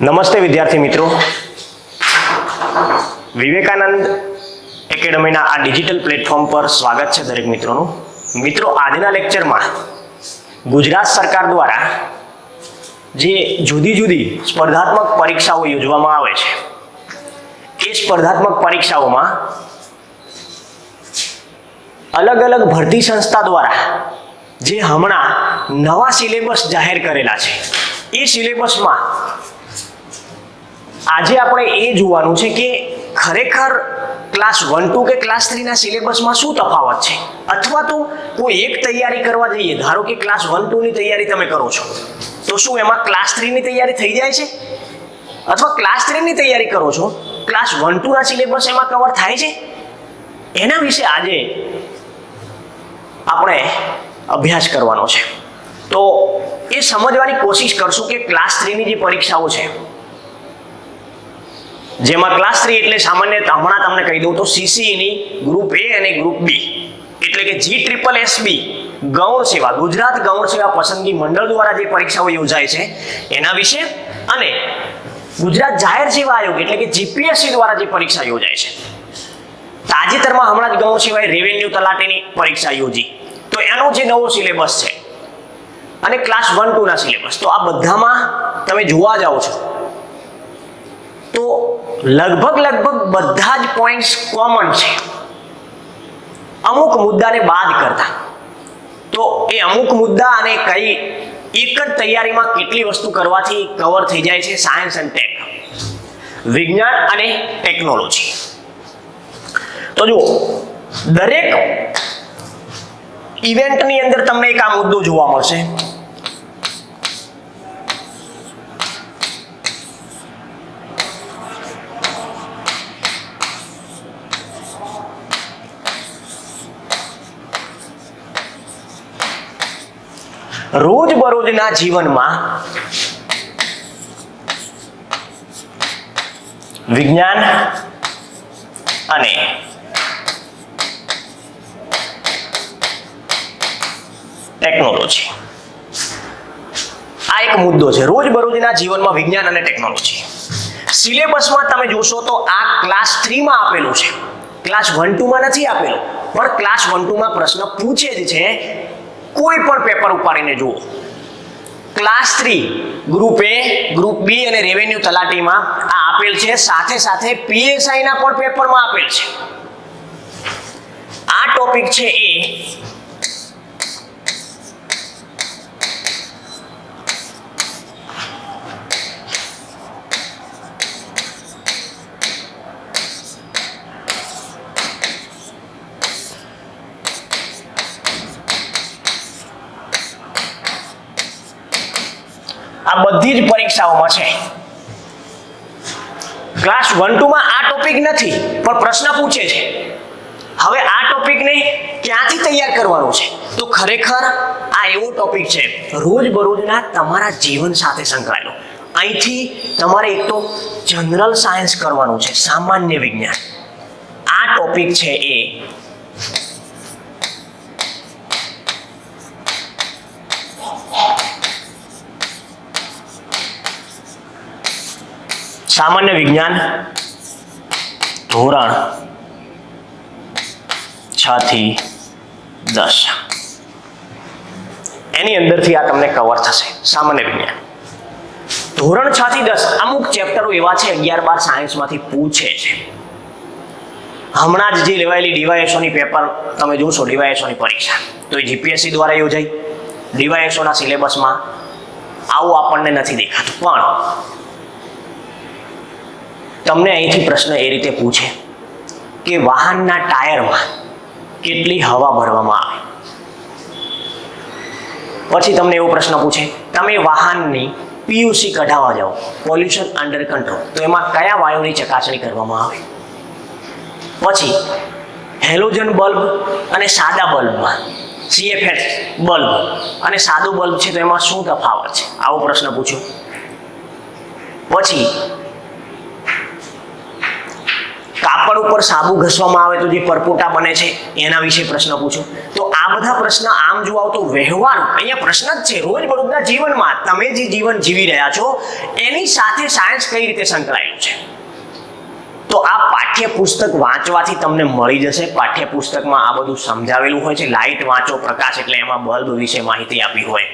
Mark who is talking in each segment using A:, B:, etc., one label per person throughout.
A: નમસ્તે વિદ્યાર્થી મિત્રો, વિવેકાનંદ એકેડમીના આ ડિજિટલ પ્લેટફોર્મ પર સ્વાગત છે દરેક મિત્રોનું. મિત્રો, આજના લેક્ચરમાં ગુજરાત સરકાર દ્વારા જે જુદી જુદી સ્પર્ધાત્મક પરીક્ષાઓ યોજવામાં આવે છે, એ સ્પર્ધાત્મક પરીક્ષાઓમાં અલગ અલગ ભરતી સંસ્થા દ્વારા જે હમણાં નવા સિલેબસ જાહેર કરેલા છે, એ સિલેબસમાં આજે આપણે એ જોવાનું છે કે ખરેખર ક્લાસ 1 2 કે ક્લાસ 3 ના સિલેબસમાં શું તફાવત છે, અથવા તો કોઈ એક તૈયારી કરવા જઈએ, ધારો કે ક્લાસ 1 2 ની તૈયારી તમે કરો છો, તો શું એમાં ક્લાસ 3 ની તૈયારી થઈ જાય છે? અથવા ક્લાસ 3 ની તૈયારી કરો છો, ક્લાસ 1 2 ના સિલેબસ એમાં કવર થાય છે? એના વિશે આજે આપણે અભ્યાસ કરવાનો છે. તો એ સમજવાની કોશિશ કરશું કે ક્લાસ 3 ની જે પરીક્ષાઓ છે, જેમાં ક્લાસ 3 એટલે સામાન્ય હમણાં તમને કહી દઉં તો સીસીઈ ની ગ્રુપ એ અને ગ્રુપ બી, એટલે કે GSSB ગૌણ સેવા, ગુજરાત ગૌણ સેવા પસંદગી મંડળ દ્વારા જે પરીક્ષાઓ યોજાય છે એના વિશે, અને ગુજરાત જાહેર સેવા આયોગ એટલે કે જીપીએસસી દ્વારા જે પરીક્ષા યોજાય છે. તાજેતરમાં હમણાં જ ગૌણ સેવાએ રેવન્યુ તલાટીની પરીક્ષા યોજી, તો એનો જે નવો સિલેબસ છે અને ક્લાસ 1 2 ના સિલેબસ, તો આ બધામાં તમે જોવા જાઓ છો તો લગભગ બધા જ પોઈન્ટ્સ કોમન છે, અમુક મુદ્દાને બાદ કરતા. તો એ અમુક મુદ્દા અને કઈ એક જ તૈયારીમાં કેટલી વસ્તુ કરવાથી કવર થઈ જાય છે સાયન્સ એન્ડ ટેક, વિજ્ઞાન અને ટેકનોલોજી. તો જુઓ, દરેક ઇવેન્ટની અંદર તમને એક આ મુદ્દો જોવા મળશે. રોજબરોજના જીવનમાં વિજ્ઞાન અને ટેકનોલોજી, આ એક મુદ્દો છે. રોજબરોજના જીવનમાં વિજ્ઞાન અને ટેકનોલોજી સિલેબસમાં તમે જોશો તો આ ક્લાસ 3 માં આપેલું છે, ક્લાસ 1 2 માં નથી આપેલું, પણ ક્લાસ 1 2 માં પ્રશ્ન પૂછે જ છે. કોઈ પણ પેપર ઉપાડીને જુઓ, ક્લાસ 3 ગ્રુપ એ, ગ્રુપ બી અને રેવન્યુ તલાટીમાં આ આપેલ છે, સાથે સાથે પીએસઆઈ ના પણ પેપરમાં આપેલ છે. આ ટોપિક છે એ આ બધી જ પરીક્ષાઓમાં છે. ક્લાસ 1 2 માં આ ટોપિક નથી, પણ પ્રશ્ન પૂછે છે. હવે આ ટોપિકને ક્યાંથી તૈયાર કરવાનો છે? તો ખરેખર આ એવો ટોપિક છે રોજબરોજના તમારા જીવન સાથે સંકળાયેલો. અહીંથી તમારે એક તો જનરલ સાયન્સ કરવાનું છે, સામાન્ય વિજ્ઞાન. આ ટોપિક છે એ સામાન્ય વિજ્ઞાન ધોરણ 6 થી 10, એની અંદરથી આ તમને કવર થશે. સામાન્ય વિજ્ઞાન ધોરણ 6 થી 10 અમુક ચેપ્ટરો એવા છે 11 12 સાયન્સમાંથી પૂછે છે. હમણાં જ જે લેવાયેલી ડીવાયએસઓની પેપર તમે જોશો, ડીવાયએસઓની પરીક્ષા, તો એ જીપીએસસી દ્વારા યોજાઈ. ડીવાયએસઓના સિલેબસમાં આવું આપણને નથી દેખાતું, પણ તમને અહીંથી પ્રશ્ન એ રીતે પૂછે કે વાહનના ટાયરમાં કેટલી હવા ભરવામાં આવે. પછી તમને એવો પ્રશ્ન પૂછે, તમે વાહનની પીયુસી કઢાવવા જાઓ, પોલ્યુશન અંડર કંટ્રોલ, તો એમાં કયા વાયુની ચકાસણી કરવામાં આવે. પછી હેલોજન બલ્બ અને સાદા બલ્બમાં, CFS બલ્બ અને સાદો બલ્બ છે, તો એમાં શું તફાવત છે, આવો પ્રશ્ન પૂછ્યો. પછી કાપડ ઉપર સાબુ ઘસવામાં આવે તો જે પરપોટા બને છે, એના વિશે પ્રશ્ન પૂછો. તો આ બધા પ્રશ્ન આમ જોવા તો વ્યવહાર અહીંયા પ્રશ્ન જ છે રોજબરોજના જીવનમાં તમે જે જીવન જીવી રહ્યા છો એની સાથે સાયન્સ કઈ રીતે સંકળાયેલું છે. તો આ પાઠ્યપુસ્તક વાંચવાથી તમને મળી જશે. પાઠ્યપુસ્તકમાં આ બધું સમજાવેલું હોય છે. લાઇટ વાંચો પ્રકાશ એટલે એમાં બલ્બ વિશે માહિતી આપી હોય.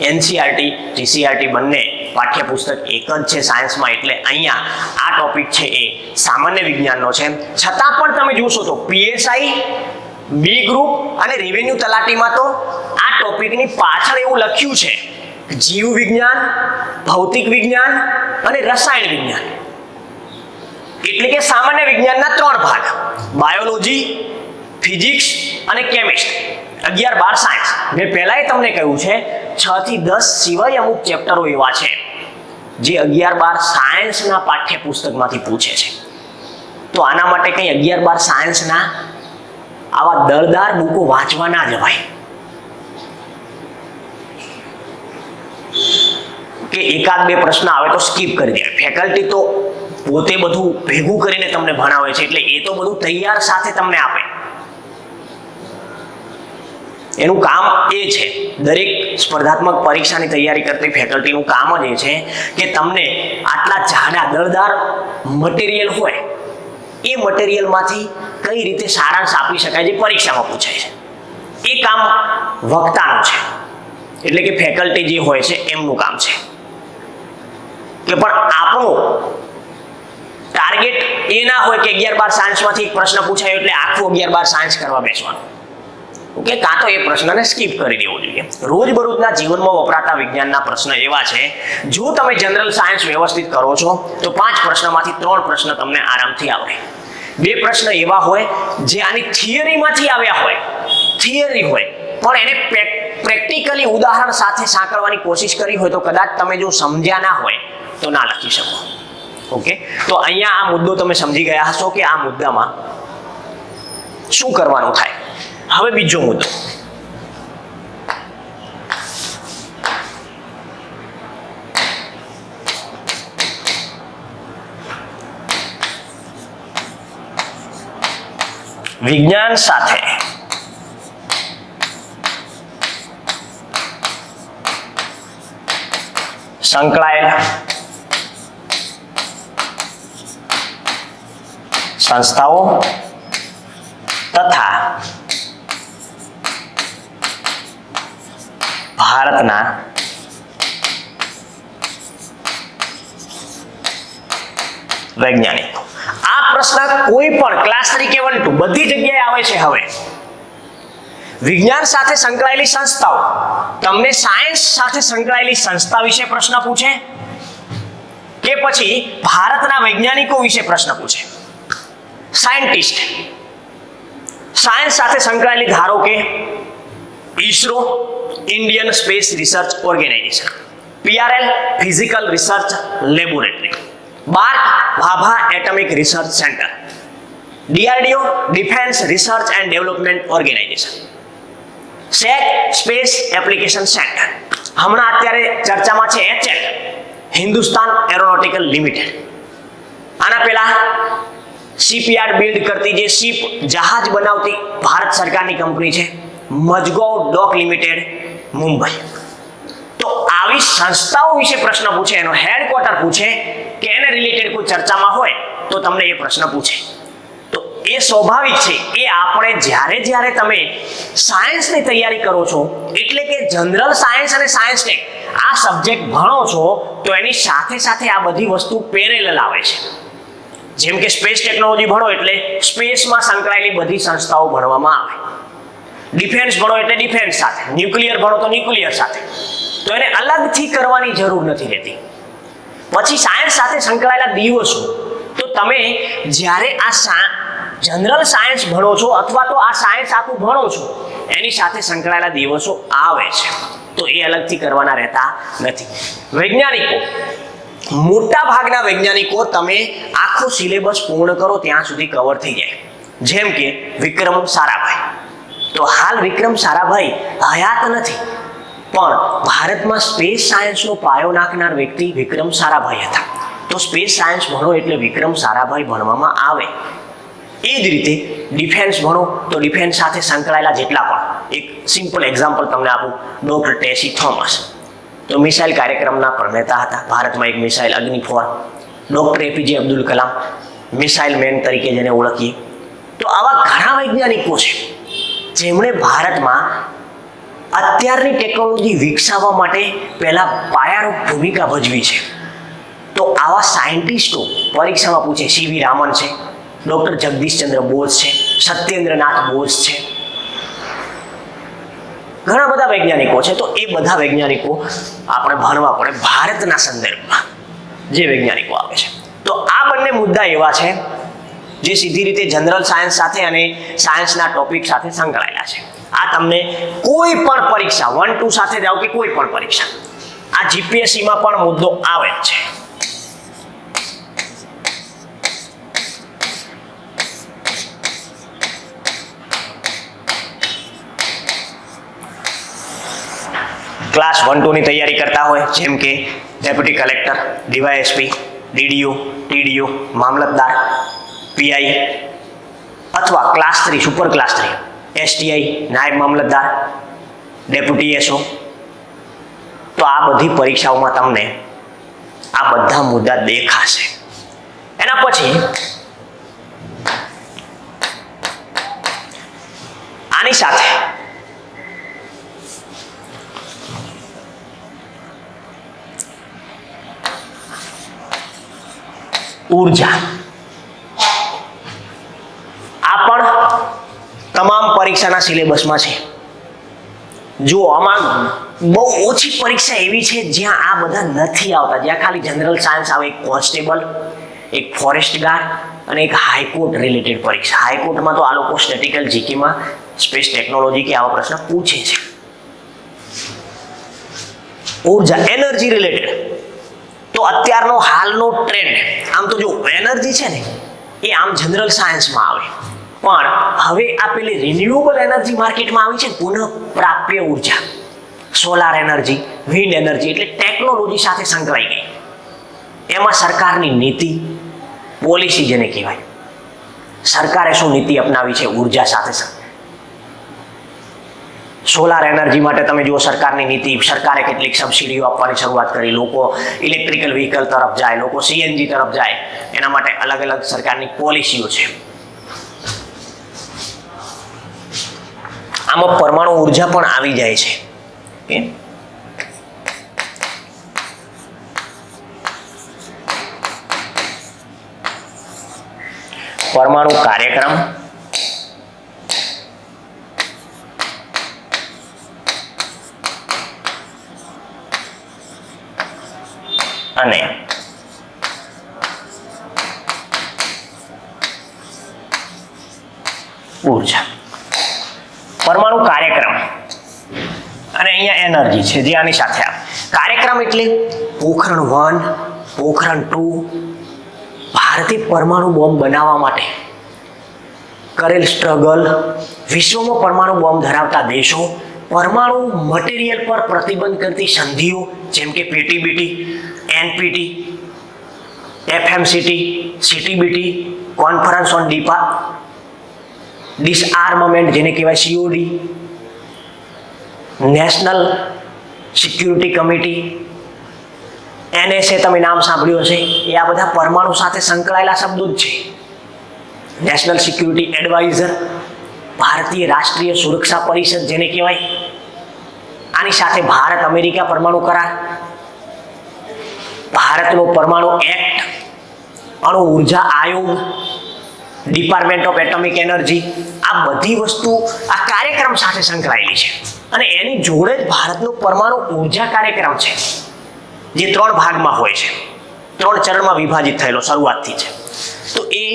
A: એનસીઆરટી જીસીઆરટી બંને પાઠ્યપુસ્તક એક જ છે સાયન્સમાં. એટલે અહીંયા આ ટોપિક છે એ સામાન્ય વિજ્ઞાનનો છે. છતાં પણ તમે જોશો તો પીએસઆઈ, બી ગ્રુપ અને રેવન્યુ તલાટીમાં તો આ ટોપિકની પાછળ એવું લખ્યું છે જીવ વિજ્ઞાન, ભૌતિક વિજ્ઞાન અને રસાયણ વિજ્ઞાન. એટલે કે સામાન્ય વિજ્ઞાનના 3 ભાગ: બાયોલોજી, ફિઝિક્સ અને કેમિસ્ટ્રી. 11-12 સાયન્સ. મેં પહેલાય તમને કહ્યું છે 6 થી 10 સિવાય અમુક ચેપ્ટરો એવા છે જે 11-12 સાયન્સના પાઠ્યપુસ્તકમાંથી પૂછે છે. તો આના માટે કંઈ 11-12 સાયન્સના આવા દળદાર બુકો વાંચવા ના જવાય કે એકાદ બે પ્રશ્ન આવે તો સ્કીપ કરી દેવાય. ફેકલ્ટી તો પોતે બધું ભેગું કરીને તમને ભણાવે છે એટલે એ તો બધું તૈયાર સાથે તમને આપે. એનું કામ એ છે, દરેક સ્પર્ધાત્મક પરીક્ષાની તૈયારી કરતી ફેકલ્ટીનું કામ જ એ છે કે તમને આટલા જાડા દળદાર મટીરિયલ હોય એ મટીરિયલમાંથી કઈ રીતે સારાંશ આપી શકાય જે પરીક્ષામાં પૂછાય છે. એ કામ વક્તાનું છે. એટલે કે ફેકલ્ટી જે હોય છે એમનું કામ છે. કે પણ આપણો ટાર્ગેટ એ ના હોય કે 11-12 સાયન્સમાંથી એક પ્રશ્ન પૂછાયો એટલે આખું 11-12 સાયન્સ કરવા બેસવાનું. ઓકે, કાં તો એ પ્રશ્નને સ્કીપ કરી દેવો જોઈએ. રોજબરોજના જીવનમાં વપરાતા વિજ્ઞાનના પ્રશ્ન એવા છે, જો તમે જનરલ સાયન્સ વ્યવસ્થિત કરો છો તો 5 પ્રશ્નમાંથી 3 પ્રશ્ન તમને આરામથી આવડે. 2 પ્રશ્ન એવા હોય જે આની થિયરીમાંથી આવ્યા હોય, થિયરી હોય પણ એને પ્રેક્ટિકલી ઉદાહરણ સાથે સાંકળવાની કોશિશ કરી હોય તો કદાચ તમે જો સમજ્યા ના હોય તો ના લખી શકો. ઓકે, તો અહીંયા આ મુદ્દો તમે સમજી ગયા હશો કે આ મુદ્દામાં શું કરવાનું થાય. હવે બીજો મુદ્દો, વિજ્ઞાન સાથે સંકળાયેલા સંસ્થાઓ તથા ભારતના વૈજ્ઞાનિકો. આ પ્રશ્ન કોઈ પણ ક્લાસ 3 કે 1 2 બધી જગ્યાએ આવે છે. હવે વિજ્ઞાન સાથે સંકળાયેલી સંસ્થાઓ, તમને સાયન્સ સાથે સંકળાયેલી સંસ્થા વિશે પ્રશ્ન પૂછે કે પછી ભારતના વૈજ્ઞાનિકો વિશે પ્રશ્ન પૂછે. સાયન્ટિસ્ટ સાયન્સ સાથે સંકળાયેલી ધારો કે ISRO, Indian space research organisation, PRL physical research laboratory, BARC Bhabha atomic research centre, DRDO defence research and development organisation, સેટ સ્પેસ એપ્લિકેશન સેન્ટર. હમણાં અત્યારે ચર્ચામાં છે HAL હિન્દુસ્તાન એરોનોટિકલ લિમિટેડ. આના પહેલા શિપયાર્ડ બિલ્ડ કરતી જે શિપ જહાજ બનાવતી ભારત સરકારની કંપની છે મજગોવ ડોક લિમિટેડ મુંબઈ. તો આવી સંસ્થાઓ વિશે પ્રશ્ન પૂછે, એનો હેડક્વાર્ટર પૂછે કે એને રિલેટેડ કોઈ ચર્ચામાં હોય તો તમને એ પ્રશ્ન પૂછે. તો એ સ્વાભાવિક છે. એ આપણે જ્યારે તમે સાયન્સની તૈયારી કરો છો એટલે કે જનરલ સાયન્સ અને સાયન્સ ટેક આ સબ્જેક્ટ ભણો છો તો એની સાથે સાથે આ બધી વસ્તુ પેરેલલ આવે છે. જેમ કે સ્પેસ ટેકનોલોજી ભણો એટલે સ્પેસમાં સંકળાયેલી બધી સંસ્થાઓ ભણવામાં આવે. ડિફેન્સ ભણો એટલે ડિફેન્સ સાથે, ન્યુક્લિયર ભણો તો ન્યુક્લિયર સાથે. તો એને અલગથી કરવાની જરૂર નથી રહેતી. પછી સાયન્સ સાથે સંકળાયેલા દિવસો, તો તમે જ્યારે આ જનરલ સાયન્સ ભણો છો અથવા તો આ સાયન્સ આખું ભણો છો એની સાથે સંકળાયેલા દિવસો આવે છે તો એ અલગથી કરવાના રહેતા નથી. વૈજ્ઞાનિકો, મોટા ભાગના વૈજ્ઞાનિકો તમે આખો સિલેબસ પૂર્ણ કરો ત્યાં સુધી કવર થઈ જાય. જેમ કે વિક્રમ સારાભાઈ. તો હાલ વિક્રમ સારાભાઈ હયાત નથી પણ ભારતમાં સ્પેસ સાયન્સનો પાયો નાખનાર વ્યક્તિ વિક્રમ સારાભાઈ હતા. તો સ્પેસ સાયન્સ ભણો એટલે વિક્રમ સારાભાઈ ભણવામાં આવે. એ જ રીતે ડિફેન્સ ભણો તો ડિફેન્સ સાથે સંકળાયેલા જેટલા પણ, એક સિમ્પલ એક્ઝામ્પલ તમને આપું, ડોક્ટર ટેસી થોમસ તો મિસાઇલ કાર્યક્રમના પ્રણેતા હતા. ભારતમાં એક મિસાઇલ અગ્નિ 4. Doctor APJ Abdul Kalam missile man તરીકે જેને ઓળખીએ. તો આવા ઘણા વૈજ્ઞાનિકો છે જેમણે ભારતમાં અત્યારની ટેકનોલોજી વિકસાવવા માટે પહેલા પાયારૂપ ભૂમિકા ભજવી છે. તો આવા સાયન્ટિસ્ટો પરીક્ષામાં પૂછે. સીવી રામન છે, ડોક્ટર જગદીશચંદ્ર બોઝ છે, સત્યેન્દ્રનાથ બોઝ છે, ઘણા બધા વૈજ્ઞાનિકો છે. તો એ બધા વૈજ્ઞાનિકો આપણે ભણવા પડે ભારતના સંદર્ભમાં જે વૈજ્ઞાનિકો આવે છે. તો આ બંને મુદ્દા એવા છે જે સીધી રીતે જનરલ સાયન્સ સાથે અને સાયન્સના ટોપિક સાથે સંકળાયેલા છે. આ તમને કોઈ પણ પરીક્ષા 1 2 સાથે જાઓ કે કોઈ પણ પરીક્ષા, આ જીપીએસસીમાં પણ મુદ્દો આવે જ છે. ક્લાસ 1 2 ની તૈયારી કરતા હોય જેમ કે deputy collector, DYSP, DDO, TDO, મામલતદાર, પીઆઈ અથવા ક્લાસ 3 સુપર ક્લાસ 3 એસટીઆઈ, નાયબ મામલતદાર, ડેપ્યુટી એસઓ, તો આ બધી પરીક્ષાઓમાં તમને આ બધા મુદ્દા દેખાશે. એના પછી આની સાથે ઊર્જા, આ પણ તમામ પરીક્ષાના સિલેબસમાં છે. જો આમાં બહુ ઓછી પરીક્ષા એવી છે જ્યાં આ બધા નથી આવતા, જ્યાં ખાલી જનરલ સાયન્સ આવે. એક કોન્સ્ટેબલ, એક ફોરેસ્ટ ગાર્ડ અને એક હાઈકોર્ટ રિલેટેડ પરીક્ષા. હાઈકોર્ટમાં તો આ લોકો સ્ટેટિકલ જીકેમાં સ્પેસ ટેકનોલોજી કે આવા પ્રશ્ન પૂછે છે. ઊર્જા, એનર્જી રિલેટેડ તો અત્યારનો હાલનો ટ્રેન્ડ, આમ તો જો એનર્જી છે ને એ આમ જનરલ સાયન્સમાં આવે, પણ હવે આ પેલી રિન્યુએબલ એનર્જી માર્કેટમાં આવી છે, પુનઃ પ્રાપ્ય ઉર્જા, સોલાર એનર્જી, વિન્ડ એનર્જી, એટલે ટેકનોલોજી સાથે સંકળાઈ ગઈ. એમાં સરકારની નીતિ, પોલિસી જેને કહેવાય, સરકારે શું નીતિ અપનાવી છે ઉર્જા સાથે. સોલાર એનર્જી માટે તમે જુઓ સરકારની નીતિ, સરકારે કેટલીક સબસિડીઓ આપવાની શરૂઆત કરી. લોકો ઇલેક્ટ્રિકલ વ્હીકલ તરફ જાય, લોકો સીએનજી તરફ જાય, એના માટે અલગ અલગ સરકારની પોલિસીઓ છે. આમાં પરમાણુ ઉર્જા પણ આવી જાય છે. પરમાણુ કાર્યક્રમ અને ઉર્જા. પરમાણુ કાર્યક્રમ અને અહીંયા એનર્જી છે જે આની સાથે આવે. કાર્યક્રમ એટલે પોખરણ 1, પોખરણ 2, ભારતે પરમાણુ બોમ્બ બનાવવા માટે કરેલ સ્ટ્રગલ, વિશ્વમાં પરમાણુ બોમ્બ ધરાવતા દેશો, પરમાણુ મટીરિયલ પર પ્રતિબંધ કરતી સંધિઓ જેમ કે પીટીબીટી, એનપીટી, એફએમસીટી, સીટીબીટી, કોન્ફરન્સ ઓન ડિસઆર્મમેન્ટ જેને કહેવાય COD, national security committee, NSA તમે નામ સાંભળ્યું હશે. એ આ બધા પરમાણુ સાથે સંકળાયેલા શબ્દો જ છે. નેશનલ સિક્યુરિટી એડવાઇઝર, ભારતીય રાષ્ટ્રીય સુરક્ષા પરિષદ જેને કહેવાય, આની સાથે ભારત અમેરિકા પરમાણુ કરાર, ભારતનો પરમાણુ એક્ટ, અણુ ઉર્જા આયોગ, ડિપાર્ટમેન્ટ ઓફ એટોમિક એનર્જી, આ બધી વસ્તુ આ કાર્યક્રમ સાથે સંકળાયેલી છે. અને એની જોડે જ ભારતનો પરમાણુ ઉર્જા કાર્યક્રમ છે જે 3 ભાગમાં હોય છે, 3 ચરણમાં વિભાજિત થયેલો શરૂઆતથી છે. તો એ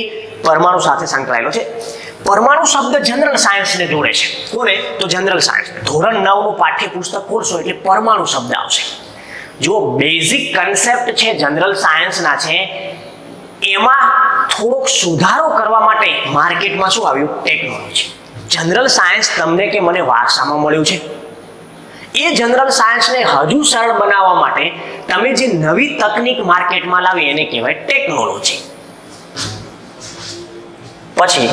A: પરમાણુ સાથે સંકળાયેલો છે. પરમાણુ શબ્દ જનરલ સાયન્સને જોડે છે. કોને? તો જનરલ સાયન્સ. ધોરણ 9 નું પાઠ્યપુસ્તક ખોલશો એટલે પરમાણુ શબ્દ આવશે. જો બેઝિક કન્સેપ્ટ છે જનરલ સાયન્સના છે, એમાં થોડોક સુધારો કરવા માટે માર્કેટમાં શું આવ્યું? ટેકનોલોજી. જનરલ સાયન્સ તમને કે મને વારસામાં મળ્યું છે. એ જનરલ સાયન્સને હજુ સરળ બનાવવા માટે તમે જે નવી તકનીક માર્કેટમાં લાવી એને કહેવાય ટેકનોલોજી. પછી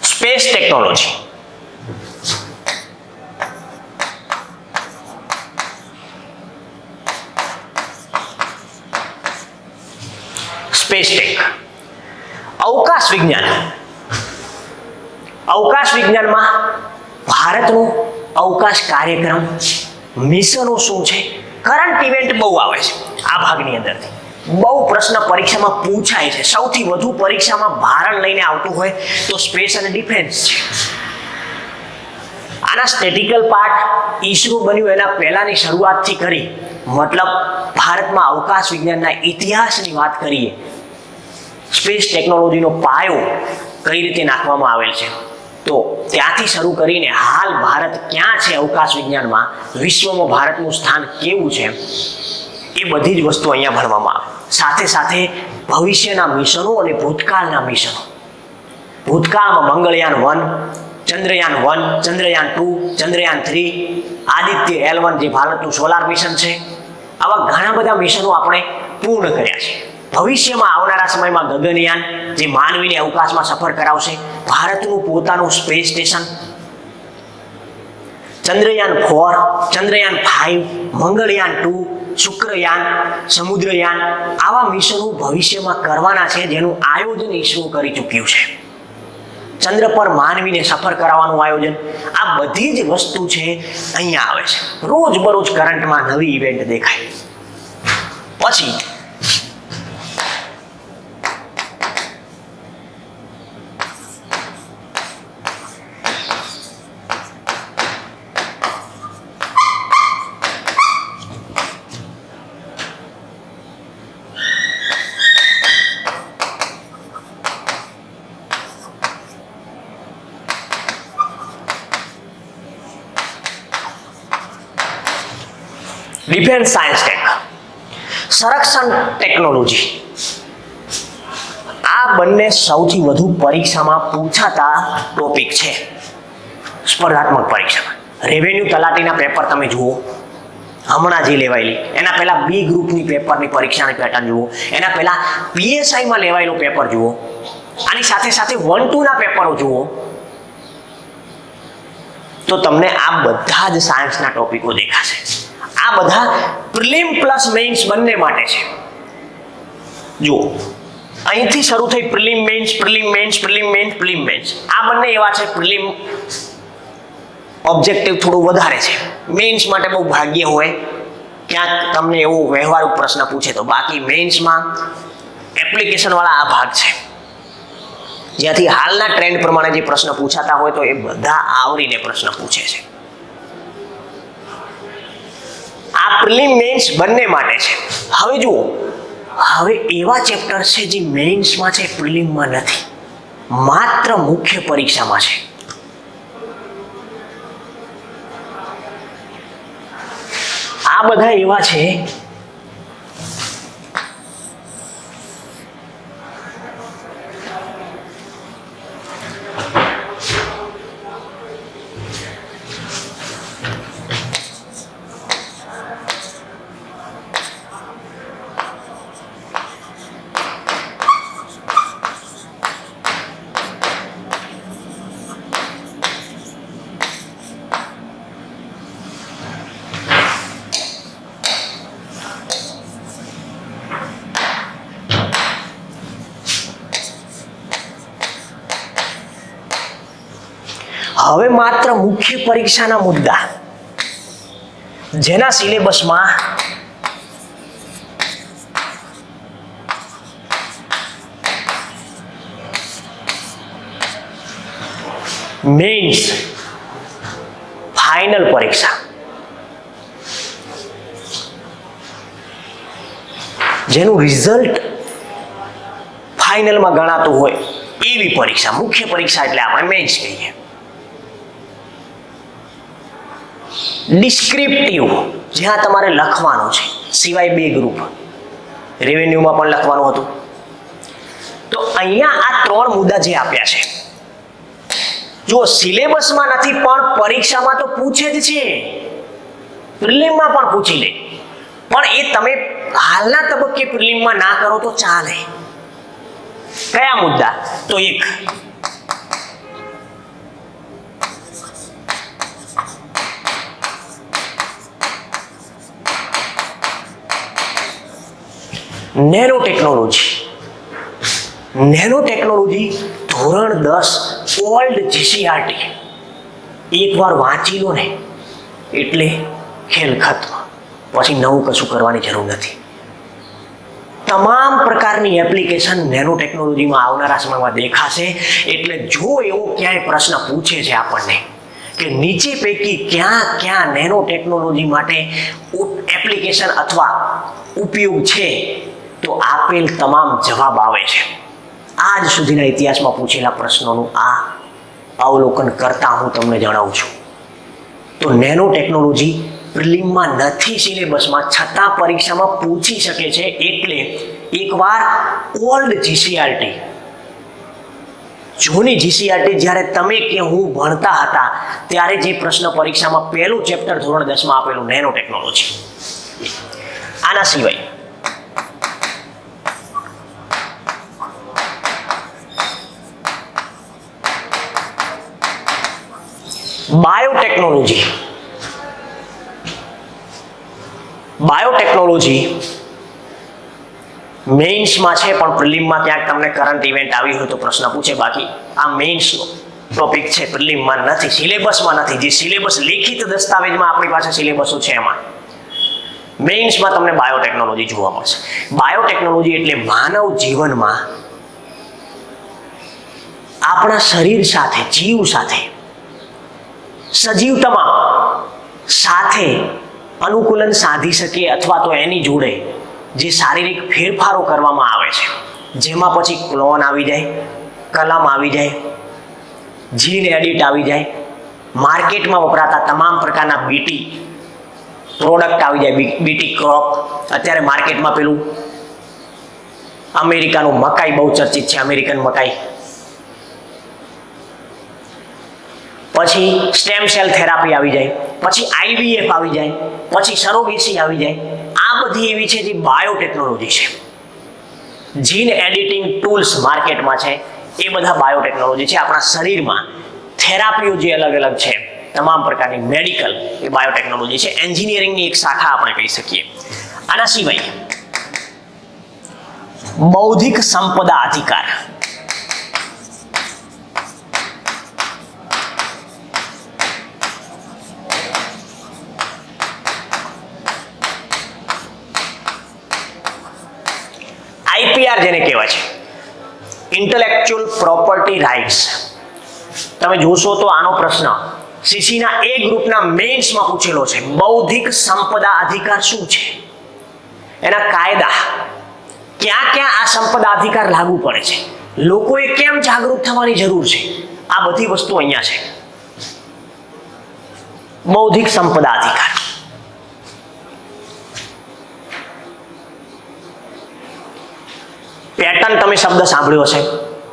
A: સ્પેસ ટેકનોલોજી. Space tech. અવકાશ વિજ્ઞાન. અવકાશ વિજ્ઞાનમાં ભારતનું અવકાશ કાર્યક્રમ, મિશનો શું છે, કરંટ ઇવેન્ટ બહુ આવે છે આ ભાગની અંદરથી. બહુ પ્રશ્ન પરીક્ષામાં પૂછાય છે. સૌથી વધુ પરીક્ષામાં ભારણ લઈને આવતું હોય તો સ્પેસ અને ડિફેન્સ છે. આના સ્ટેટિકલ પાર્ટ ઈસરો બન્યું એના પહેલાની શરૂઆતથી કરી, મતલબ ભારતમાં અવકાશ વિજ્ઞાનના ઇતિહાસની વાત કરીએ, સ્પેસ ટેકનોલોજીનો પાયો કઈ રીતે નાખવામાં આવેલ છે, તો ત્યાંથી શરૂ કરીને હાલ ભારત ક્યાં છે અવકાશ વિજ્ઞાનમાં, વિશ્વમાં ભારતનું સ્થાન કેવું છે, એ બધી જ વસ્તુ અહીંયા ભણવામાં આવે. સાથે સાથે ભવિષ્યના મિશનો અને ભૂતકાળના મિશનો. ભૂતકાળમાં મંગળયાન 1, ચંદ્રયાન 1, ચંદ્રયાન 2, ચંદ્રયાન 3, આદિત્ય L1 જે ભારતનું સોલાર મિશન છે, આવા ઘણા બધા મિશનો આપણે પૂર્ણ કર્યા છે. ભવિષ્યમાં આવનારા સમયમાં ગગનયાન જે માનવીને અવકાશમાં સફર કરાવશે, ભારતનું પોતાનું સ્પેસ સ્ટેશન, ચંદ્રયાન 4, ચંદ્રયાન 5, મંગળયાન 2, શુક્રયાન, સમુદ્રયાન, આવા મિશનો ભવિષ્યમાં કરવાના છે જેનું આયોજન ઈસરો કરી ચૂક્યું છે. ચંદ્ર પર માનવીને સફર કરાવવાનું આયોજન, આ બધી જ વસ્તુ છે અહીંયા આવે છે. રોજબરોજ કરંટમાં નવી ઇવેન્ટ દેખાય. પછી ડિફેન્સ સાયન્સ ટેક. સંરક્ષણ ટેકનોલોજી. આ બંને સૌથી વધુ પરીક્ષામાં પૂછાતા ટોપિક છે સ્પર્ધાત્મક પરીક્ષામાં. રેવન્યુ તલાટીના પેપર તમે જુઓ, હમણાં જે લેવાયેલી, એના પહેલા બી ગ્રુપની પેપરની પરીક્ષાની પેટર્ન જુઓ, એના પહેલા પીએસઆઈમાં લેવાયેલું પેપર જુઓ, આની સાથે સાથે 1-2 ના પેપરો જુઓ, તો તમને આ બધા જ સાયન્સના ટોપિકો દેખાશે. આ બધા પ્રિલિમ પ્લસ મેઇન્સ બંને માટે છે. જુઓ, અહીંથી શરૂ થઈ prelim mains, prelim mains, prelim mains, prelim mains. આ બંને એવા છે, પ્રિલિમ ઓબ્જેક્ટિવ થોડું વધારે છે, મેઇન્સ માટે બહુ ભાગ્ય હોય ક્યાંક તમને એવો વ્યવહારુ પ્રશ્ન પૂછે તો. બાકી મેઇન્સમાં એપ્લિકેશન વાળા આ ભાગ છે જ્યાંથી હાલના ટ્રેન્ડ પ્રમાણે જે પ્રશ્ન પૂછાતા હોય તો એ બધા આવરીને પ્રશ્ન પૂછે છે. આ પ્રિલિમ મેઇન્સ બંને માટે છે. હવે જુઓ, હવે એવા ચેપ્ટર છે જે મેઇન્સમાં છે, પ્રિલિમમાં નથી, માત્ર મુખ્ય પરીક્ષામાં છે. આ બધા એવા છે હવે માત્ર મુખ્ય પરીક્ષાના મુદ્દા જેના સિલેબસમાં મેઇન્સ, ફાઇનલ પરીક્ષા, જેનું રિઝલ્ટ ફાઇનલમાં ગણાતું હોય એવી પરીક્ષા. મુખ્ય પરીક્ષા એટલે આપણે મેઇન્સ કહીએ. ડિસ્ક્રિપ્ટિવ, જ્યાં તમારે લખવાનું છે, સિવાય 2 ગ્રુપ, રેવન્યુમાં પણ લખવાનું હતું. તો અહીંયા આ 3 મુદ્દા જે આપ્યા છે, જો સિલેબસમાં નથી પણ પરીક્ષામાં તો પૂછે જ છે, પ્રિલિમમાં પણ પૂછી લે, પણ એ તમે હાલના તબક્કે પ્રિલિમમાં ના કરો તો ચાલે. કયા મુદ્દા? તો એક, નેનો ટેકનોલોજી. નેનો ટેકનોલોજી ધોરણ 10 ઓલ્ડ જીસીઆરટી એકવાર વાંચી લો ને એટલે ખેલ ખત્મ, પછી નવું કશું કરવાની જરૂર નથી. તમામ પ્રકારની એપ્લિકેશન નેનો ટેકનોલોજીમાં આવનારા સમયમાં દેખાશે. એટલે જો એવો ક્યાંય પ્રશ્ન પૂછે છે આપણને કે નીચે પૈકી ક્યાં નેનો ટેકનોલોજી માટે એપ્લિકેશન અથવા ઉપયોગ છે, તો આપેલ તમામ જવાબ આવે છે. આજ સુધીના ઇતિહાસમાં પૂછેલા પ્રશ્નોનું આ અવલોકન કરતા હું તમને જણાવું છું. તો નેનો ટેકનોલોજી પ્રિલિમમાં નથી સિલેબસમાં, છતાં પરીક્ષામાં પૂછી શકે છે. એટલે એકવાર ઓલ્ડ જીસીઆરટી, જૂની જીસીઆરટી જ્યારે તમે કે હું ભણતા હતા ત્યારે જે પ્રશ્ન પરીક્ષામાં પહેલું ચેપ્ટર ધોરણ 10 માં આપેલું નેનો ટેકનોલોજી. આના સિવાય બાયોટેકનોલોજી. બાયોટેકનોલોજી મેઇન્સમાં છે, પણ પ્રિલિમમાં ક્યાંક તમને કરંટ ઇવેન્ટ આવી હોય તો પ્રશ્ન પૂછે. બાકી આ મેઇન્સનો ટોપિક છે, પ્રિલિમમાં નથી, સિલેબસમાં નથી. જે સિલેબસ લેખિત દસ્તાવેજમાં આપણી પાસે સિલેબસો છે એમાં મેઇન્સમાં તમને બાયોટેકનોલોજી જોવા મળશે. બાયોટેકનોલોજી એટલે માનવ જીવનમાં આપણા શરીર સાથે, જીવ સાથે, સજીવ તમામ સાથે અનુકૂલન સાધી શકે અથવા તો એની જોડે જે શારીરિક ફેરફારો કરવામાં આવે છે, જેમાં પછી ક્લોન આવી જાય, કલમ આવી જાય, જીન એડિટ આવી જાય, માર્કેટમાં વપરાતા તમામ પ્રકારના બીટી પ્રોડક્ટ આવી જાય, બીટી ક્રોપ. અત્યારે માર્કેટમાં પેલું અમેરિકાનું મકાઈ બહુ ચર્ચિત છે, અમેરિકન મકાઈ. પછી સ્ટેમ સેલ થેરાપી આવી જાય, પછી આઈવીએફ આવી જાય, પછી સરોગેસી આવી જાય. આ બધી એવી છે જે બાયોટેકનોલોજી છે. જીન એડિટિંગ ટૂલ્સ માર્કેટમાં છે, એ બધા બાયોટેકનોલોજી છે. આપણા શરીરમાં થેરાપીઓ જે અલગ અલગ છે, તમામ પ્રકારની મેડિકલ, એ બાયોટેકનોલોજી છે. એન્જિનિયરિંગની એક શાખા આપણે કહી શકીએ. આના સિવાય બૌદ્ધિક સંપદા અધિકાર. આઈપીઆર જેને કહેવાય છે, ઇન્ટેલેક્ચ્યુઅલ પ્રોપર્ટી રાઇટ્સ. તમે જોશો તો આનો પ્રશ્ન સીસીના એ ગ્રુપના મેઇન્સમાં પૂછેલો છે. બૌદ્ધિક સંપદા અધિકાર શું છે, એના કાયદા, ક્યાં આ સંપદા અધિકાર લાગુ પડે છે, લોકોએ કેમ જાગૃત થવાની જરૂર છે, આ બધી વસ્તુ અહીંયા છે. બૌદ્ધિક સંપદા અધિકાર. પેટર્ન તમે શબ્દ સાંભળ્યો છે,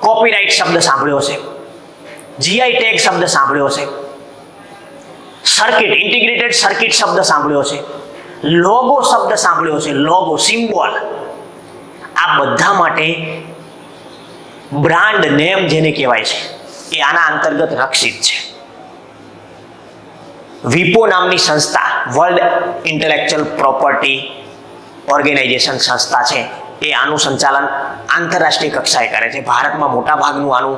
A: કોપીરાઇટ શબ્દ સાંભળ્યો છે, જીઆઈ ટેગ શબ્દ સાંભળ્યો છે, સર્કિટ, ઇન્ટિગ્રેટેડ સર્કિટ શબ્દ સાંભળ્યો છે, લોગો શબ્દ સાંભળ્યો છે, લોગો, સિમ્બોલ. આ બધા માટે બ્રાન્ડ નેમ જેને કહેવાય છે એ આના અંતર્ગત રક્ષિત છે. વિપો નામની સંસ્થા, વર્લ્ડ ઇન્ટેલેક્ચ્યુઅલ પ્રોપર્ટી ઓર્ગેનાઇઝેશન સંસ્થા છે, એ આનું સંચાલન આંતરરાષ્ટ્રીય કક્ષાએ કરે છે. ભારતમાં મોટા ભાગનું આનું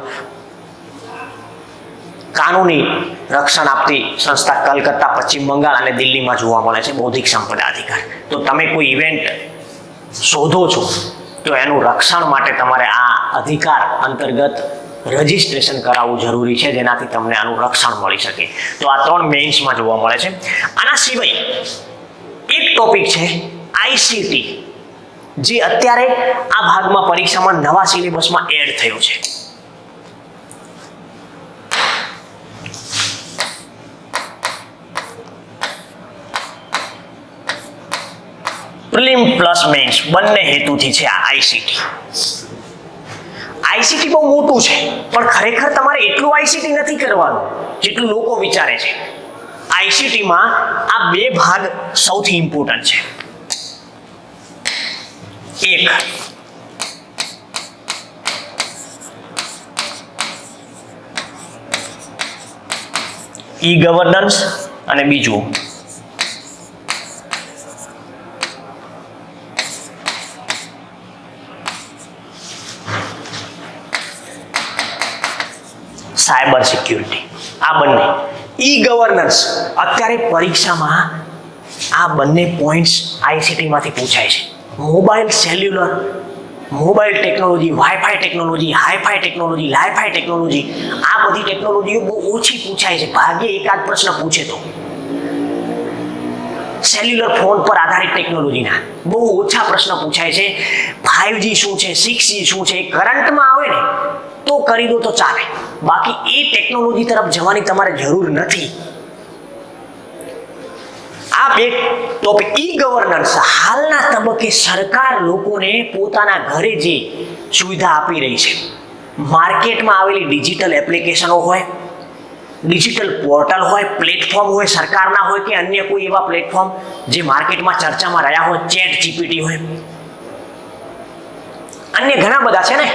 A: કાનૂની રક્ષણ આપતી સંસ્થા કલકત્તા, પશ્ચિમ બંગાળ અને દિલ્હીમાં જોવા મળે છે. બૌદ્ધિક સંપદા અધિકાર. તો તમે કોઈ ઇવેન્ટ શોધો છો તો એનું રક્ષણ માટે તમારે આ અધિકાર અંતર્ગત રજીસ્ટ્રેશન કરાવવું જરૂરી છે, જેનાથી તમને આનું રક્ષણ મળી શકે. તો આ 3 મેઇન્સમાં જોવા મળે છે. આના સિવાય એક ટોપિક છે આઈસીટી, જે અત્યારે આ ભાગમાં પરીક્ષામાં નવા સિલેબસમાં એડ થયો છે. પ્રિલિમ પ્લસ મેઇન્સ બંને હેતુથી છે આ આઈસીટી. આઈસીટી બહુ મોટું છે, પણ ખરેખર તમારે એટલું આઈસીટી નથી કરવાનું જેટલું લોકો વિચારે છે. આઈસીટીમાં આ બે ભાગ સૌથી ઇમ્પોર્ટન્ટ છે. એક, ઈ ગવર્નન્સ અને બીજું સાયબર સિક્યુરિટી. આ બંને ઈ ગવર્નન્સ અત્યારે પરીક્ષામાં આ બંને પોઈન્ટ્સ આઈસીટી માંથી પૂછાય છે. Mobile cellular, mobile technology, wifi technology, hifi technology, lifi technology, આ બધી ટેકનોલોજીઓ બહુ ઓછી પૂછાય છે. ભાગ્યે એકાદ પ્રશ્ન પૂછે તો સેલ્યુલર ફોન પર આધારિત ટેકનોલોજીના બહુ ઓછા પ્રશ્ન પૂછાય છે. 5G શું છે, 6G શું છે, કરંટમાં આવે ને તો કરી દો તો ચાલે, બાકી એ ટેકનોલોજી તરફ જવાની તમારે જરૂર નથી. આ બે ટોપિક. ઈ ગવર્નન્સ હાલના તબક્કે સરકાર લોકોને પોતાના ઘરે જે સુવિધા આપી રહી છે, માર્કેટમાં આવેલી ડિજિટલ એપ્લિકેશનો હોય, ડિજિટલ પોર્ટલ હોય, પ્લેટફોર્મ હોય, સરકારના હોય કે અન્ય કોઈ એવા પ્લેટફોર્મ જે માર્કેટમાં ચર્ચામાં રહ્યા હોય, ચેટ જીપીટી હોય, અન્ય ઘણા બધા છે ને,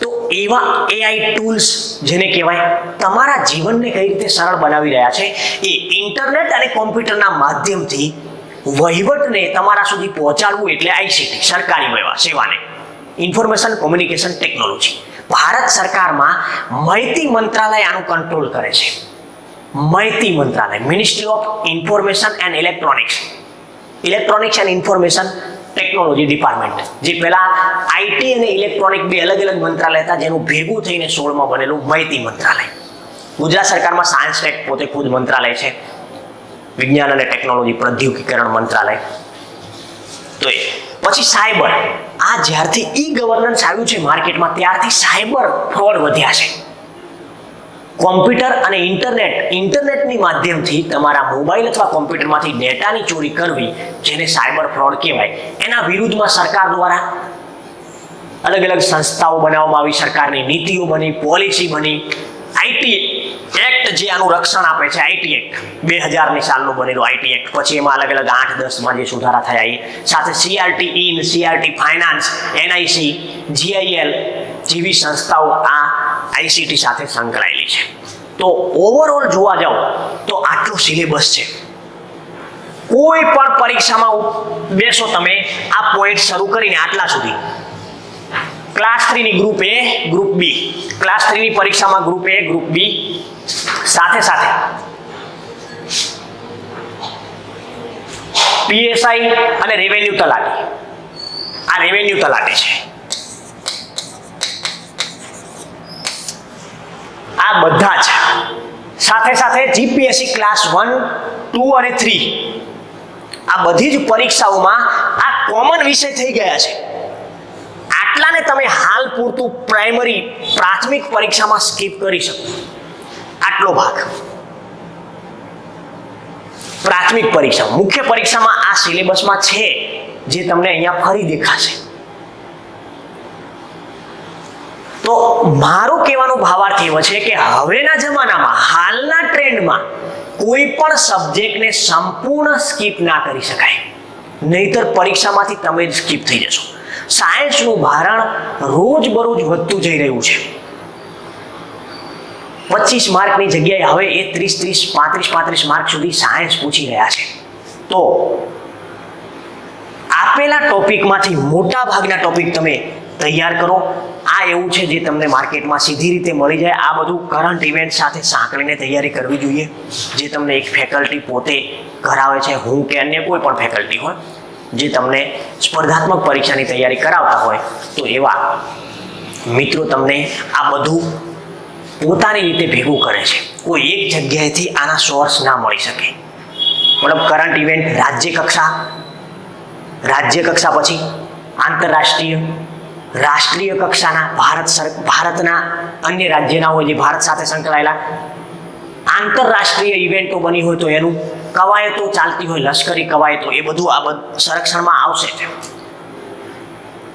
A: તો એવા એઆઈ ટૂલ્સ જેને કહેવાય તમારા જીવનને કઈ રીતે સરળ બનાવી રહ્યા છે, એ ઇન્ટરનેટ અને કોમ્પ્યુટરના માધ્યમથી વહીવટને તમારા સુધી પહોંચાડવું એટલે આઈસીટી, સરકારી સેવાને, ઇન્ફોર્મેશન કોમ્યુનિકેશન ટેકનોલોજી. ભારત સરકારમાં માહિતી મંત્રાલય આનું કંટ્રોલ કરે છે. માહિતી મંત્રાલય, ministry of information and electronics and information technology department, જે પહેલા આઈટી અને ઇલેક્ટ્રોનિક બે અલગ અલગ મંત્રાલય હતા, જેનું ભેગું થઈને 16માં બનેલું માહિતી મંત્રાલય. ગુજરાત સરકારમાં સાયન્સ ટેક પોતે ખુદ મંત્રાલય છે, વિજ્ઞાન અને ટેકનોલોજી પ્રૌદ્યોગિકરણ મંત્રાલય. તો એ પછી સાયબર, આ જ્યારથી ઈ ગવર્નન્સ આવ્યું છે માર્કેટમાં, ત્યારથી સાયબર ફ્રોડ વધ્યા છે. કોમ્પ્યુટર અને ઇન્ટરનેટની માધ્યમથી તમારા મોબાઈલ અથવા કોમ્પ્યુટરમાંથી ડેટાની ચોરી કરવી, જેને સાયબર ફ્રોડ કહેવાય, એના વિરુદ્ધમાં સરકાર દ્વારા અલગ અલગ સંસ્થાઓ બનાવવામાં આવી, સરકારની નીતિઓ બની, પોલિસી બની. આઈટી એક્ટ જે આનું રક્ષણ આપે છે, આઈટી એક્ટ 2000ની સાલનું બનેલું આઈટી એક્ટ, પછી એમાં અલગ અલગ 8-10માં જે સુધારા થયા, એ સાથે CRT in, CRT finance, NIC, જીઆઈએલ જેવી સંસ્થાઓ આ આઈસીટી સાથે સંકળાયેલી છે. તો ઓવરઓલ જોવા જાઓ તો આટલો સિલેબસ છે. કોઈ પણ પરીક્ષામાં બેસો તમે, આ પોઈન્ટ શરૂ કરીને આટલા સુધી, ક્લાસ 3 ની ગ્રુપ એ, ગ્રુપ બી, ક્લાસ 3 ની પરીક્ષામાં ગ્રુપ એ, ગ્રુપ બી, સાથે સાથે પીએસઆઈ અને રેવન્યુ તલાટી. આ રેવન્યુ તલાટી છે. આ બધા જ સાથે સાથે જીપીએસસી ક્લાસ 1, 2 અને 3, આ બધી જ પરીક્ષાઓમાં આ કોમન વિષય થઈ ગયા છે. આટલાને તમે હાલ પૂરતું પ્રાથમિક પરીક્ષામાં સ્કીપ કરી શકો. આટલો ભાગ પ્રાથમિક પરીક્ષા, મુખ્ય પરીક્ષામાં આ સિલેબસમાં છે, જે તમને અહીંયા ફરી દેખાશે. તો મારો કહેવાનો ભાવાર્થ એવો છે કે હવેના જમાનામાં, હાલના ટ્રેન્ડમાં કોઈ પણ સબ્જેક્ટને સંપૂર્ણ સ્કીપ ના કરી શકાય, નહીતર પરીક્ષામાંથી તમે સ્કીપ થઈ જશો. સાયન્સનું ભારણ રોજ બરોજ વધતું જઈ રહ્યું છે. 25 માર્કની જગ્યાએ હવે એ 30, 35 માર્ક સુધી સાયન્સ પૂછી રહ્યા છે. તો આપેલા ટોપિકમાંથી મોટા ભાગના ટોપિક તમે તૈયાર કરો. આ એવું છે જે તમને માર્કેટમાં સીધી રીતે મળી જાય. આ બધું કરંટ ઇવેન્ટ સાથે સાંકળીને તૈયારી કરવી જોઈએ, જે તમને એક ફેકલ્ટી પોતે કરાવે છે, હું કે અન્ય કોઈ પણ ફેકલ્ટી હોય જે તમને સ્પર્ધાત્મક પરીક્ષાની તૈયારી કરાવતા હોય, તો એવા મિત્રો તમને આ બધું પોતાની રીતે ભેગું કરે છે. કોઈ એક જગ્યાએથી આના સોર્સ ના મળી શકે. મતલબ કરંટ ઇવેન્ટ રાજ્ય કક્ષા પછી આંતરરાષ્ટ્રીય, રાષ્ટ્રીય કક્ષાના, ભારતના અન્ય રાજ્યના હોય જે ભારત સાથે સંકળાયેલા, આંતરરાષ્ટ્રીય ઇવેન્ટો બની હોય તો એનું, કવાયતો ચાલતી હોય, લશ્કરી કવાયતો, એ બધું આ સંરક્ષણમાં આવશે.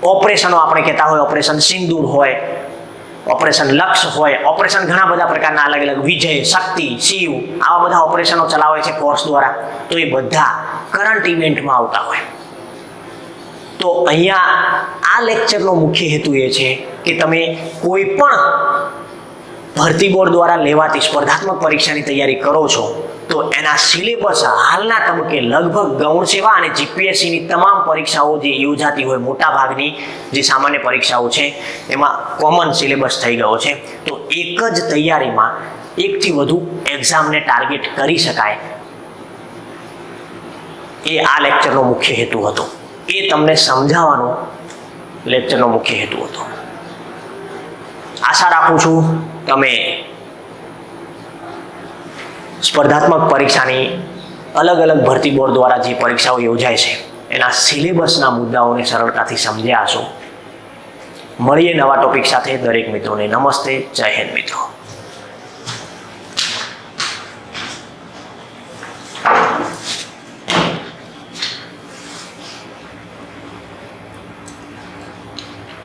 A: ઓપરેશનો આપણે કહેતા હોય, ઓપરેશન સિંદૂર હોય, ઓપરેશન લક્ષ હોય, ઓપરેશન ઘણા બધા પ્રકારના અલગ અલગ, વિજય, શક્તિ, શિવ, આવા બધા ઓપરેશનો ચલાવે છે ફોર્સ દ્વારા. તો એ બધા કરંટ ઇવેન્ટમાં આવતા હોય. તો અહીંયા આ લેક્ચરનો મુખ્ય હેતુ એ છે કે તમે કોઈ પણ ભરતી બોર્ડ દ્વારા લેવાતી સ્પર્ધાત્મક પરીક્ષાની તૈયારી કરો છો તો એના સિલેબસ હાલના તબક્કે લગભગ ગૌણ સેવા અને જીપીએસસીની તમામ પરીક્ષાઓ જે યોજાતી હોય, મોટા ભાગની જે સામાન્ય પરીક્ષાઓ છે એમાં કોમન સિલેબસ થઈ ગયો છે. તો એક જ તૈયારીમાં એકથી વધુ એક્ઝામને ટાર્ગેટ કરી શકાય, એ આ લેક્ચરનો મુખ્ય હેતુ હતો. એ તમને સમજાવવાનો લેક્ચરનો મુખ્ય હેતુ હતો. આશા રાખું છું તમે સ્પર્ધાત્મક પરીક્ષાની અલગ અલગ ભરતી બોર્ડ દ્વારા જે પરીક્ષાઓ યોજાય છે એના સિલેબસના મુદ્દાઓને સરળતાથી સમજ્યા હશો. મળીએ નવા ટોપિક સાથે. દરેક મિત્રોને નમસ્તે. જય હિન્દ મિત્રો.